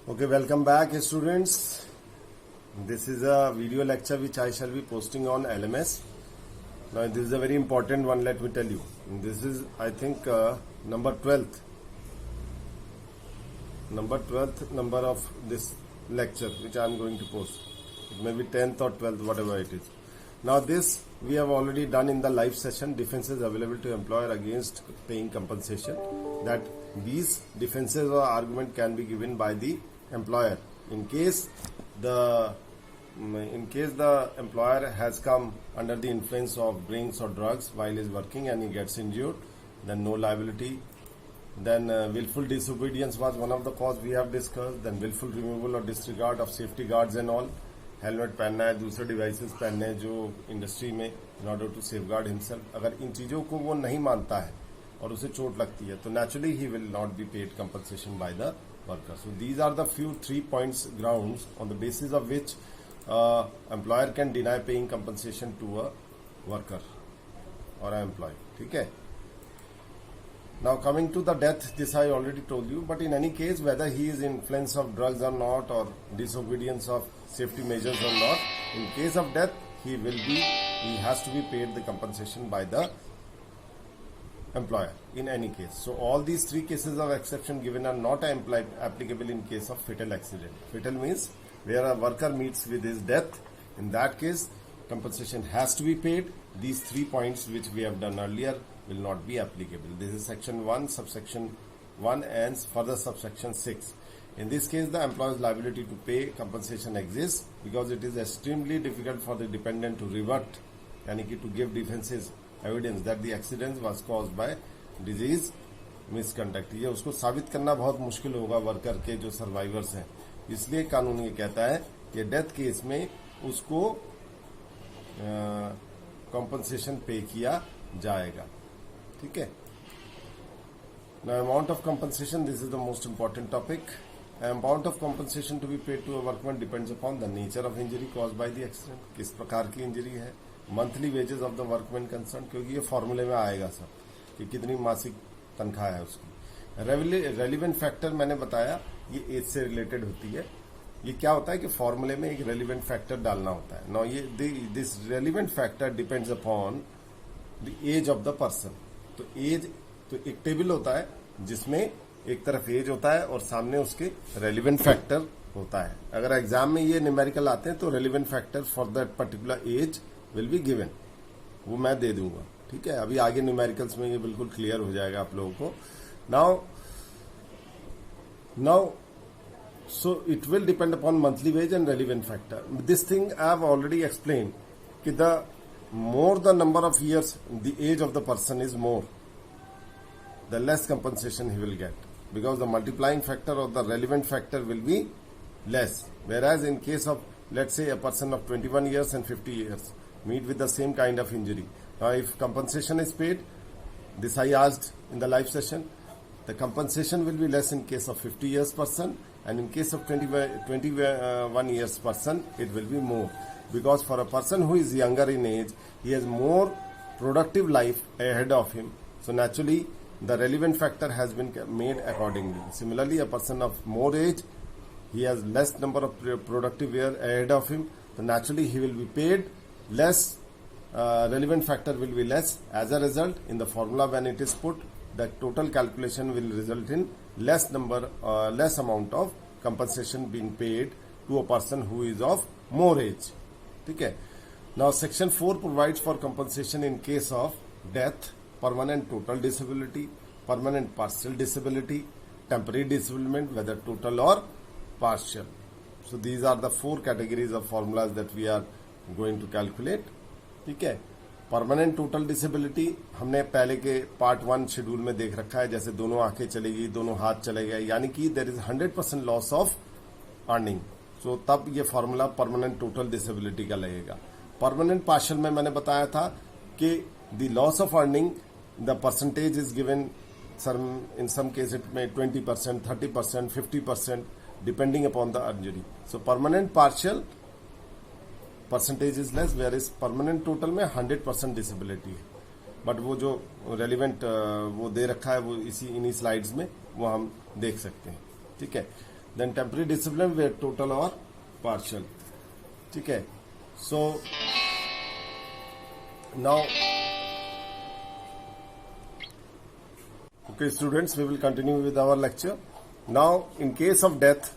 Okay, welcome back students. This is a video lecture which I shall be posting on LMS. Now this is a very important one, let me tell you. This is I think number 12th number of this lecture which I am going to post. It may be 10th or 12th, whatever it is. Now this we have already done in the live session, defenses available to employer against paying compensation. That these defenses or argument can be given by the employer in case the employer has come under the influence of drinks or drugs while he is working and he gets injured, then no liability. Then willful disobedience was one of the cause we have discussed. Then willful removal or disregard of safety guards and all. Helmet पहनना है, दूसरे devices पहनने हैं जो industry में in order to safeguard himself. अगर इन चीजों को वो नहीं मानता है और उसे चोट लगती है तो नेचुरली ही will not be paid compensation by the worker. So these are the few 3 points grounds on the basis of which employer can deny paying compensation to a worker और अ एम्प्लॉय. ठीक है. Now coming to the death, this I already told you, but in any case whether he is influence of drugs or not or disobedience of safety measures or not, in case of death he has to be paid the compensation by the employer in any case. So all these 3 cases of exception given are not applicable in case of fatal accident. Fatal means where a worker meets with his death. In that case compensation has to be paid. These 3 points which we have done earlier will not be applicable. This is section 1, subsection 1 and further subsection 6. In this case, the employer's liability to pay compensation exists because it is extremely difficult for the dependent to rebut, यानी कि to give defenses evidence that the accident was caused by disease misconduct. ये उसको साबित करना बहुत मुश्किल होगा worker के जो सर्वाइवर्स हैं. इसलिए कानून ये कहता है कि डेथ केस में उसको कॉम्पनसेशन पे किया जाएगा. ठीक है. Now amount of compensation, this is the most important topic. Amount of compensation to be paid to a workman depends upon the nature of injury caused by the accident. किस प्रकार की इंजरी है, monthly wages of the workman concern, क्योंकि ये फॉर्मूले में आएगा सब कि कितनी मासिक तनख्वाह है उसकी. रेलिवेंट फैक्टर मैंने बताया ये एज से रिलेटेड होती है. ये क्या होता है कि फॉर्मूले में एक रेलिवेंट फैक्टर डालना होता है. नाउ ये this relevant factor depends upon the age of the person. तो एज तो एक टेबल होता है जिसमें एक तरफ एज होता है और सामने उसके रेलिवेंट फैक्टर होता है. अगर एग्जाम में ये न्यूमेरिकल आते हैं तो relevant factor for that particular age will be given, वो मैं दे दूंगा. ठीक है. अभी आगे न्यूमेरिकल्स में ये बिल्कुल क्लियर हो जाएगा आप लोगों को. Now so it will depend upon monthly wage and relevant factor. This thing I have already explain कि the more the number of years the age of the person is more, the less compensation he will get, because the multiplying factor or the relevant factor will be less. Whereas in case of, let's say, a person of 21 years and 50 years meet with the same kind of injury. Now if compensation is paid, this I asked in the live session, the compensation will be less in case of 50 years person, and in case of 21 years person it will be more. Because for a person who is younger in age, he has more productive life ahead of him. So naturally, the relevant factor has been made accordingly. Similarly, a person of more age, he has less number of productive year ahead of him. So naturally, he will be paid less. Relevant factor will be less. As a result, in the formula when it is put, the total calculation will result in less amount of compensation being paid to a person who is of more age. ठीक है. Now section 4 provides for compensation in case of death, permanent total disability, permanent partial disability, temporary disablement, whether total or partial. So these are the 4 categories of formulas that we are going to calculate. ठीक है. Permanent total disability हमने पहले के part 1 schedule में देख रखा है. जैसे दोनों आंखें चलेगी, दोनों हाथ चले गए, यानी कि there is 100% loss of earning. तो तब ये फॉर्मूला परमानेंट टोटल डिसेबिलिटी का लगेगा. परमानेंट पार्शियल में मैंने बताया था कि the loss of earning, the percentage is given in some case it में 20%, 30%, 50% depending upon the injury. So permanent partial percentage is less, where is permanent total में 100% disability है. बट वो जो रेलिवेंट वो दे रखा है वो इन्हीं स्लाइड्स में वो हम देख सकते हैं. ठीक है. then temporary disablement where total or partial. ठीक है. So now, okay students, we will continue with our lecture. Now in case of death,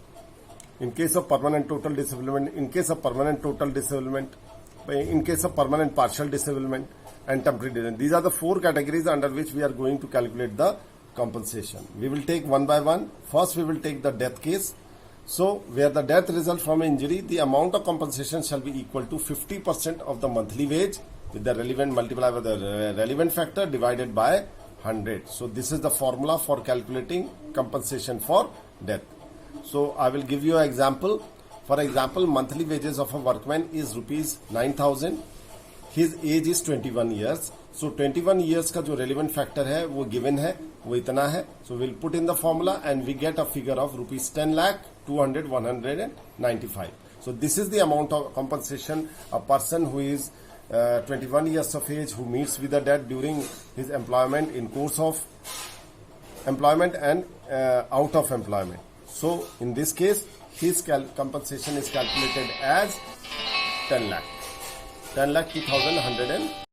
in case of permanent total disablement, in case of permanent total disablement, in case of permanent partial disablement and temporary disablement, these are the four categories under which we are going to calculate the compensation. We will take one by one. First we will take the death case. So where the death results from injury, the amount of compensation shall be equal to 50% of the monthly wage with the relevant multiplied by the relevant factor divided by 100. So this is the formula for calculating compensation for death. So I will give you an example. For example, monthly wages of a workman is rupees 9,000. His age is 21 years. So 21 years का जो relevant factor है वो given है, वो इतना है. So we'll put in the formula and we get a figure of rupees 10 lakh 200 195. So this is the amount of compensation a person who is 21 years of age who meets with the debt during his employment, in course of employment and out of employment. So in this case, his compensation is calculated as 10 lakh 2,100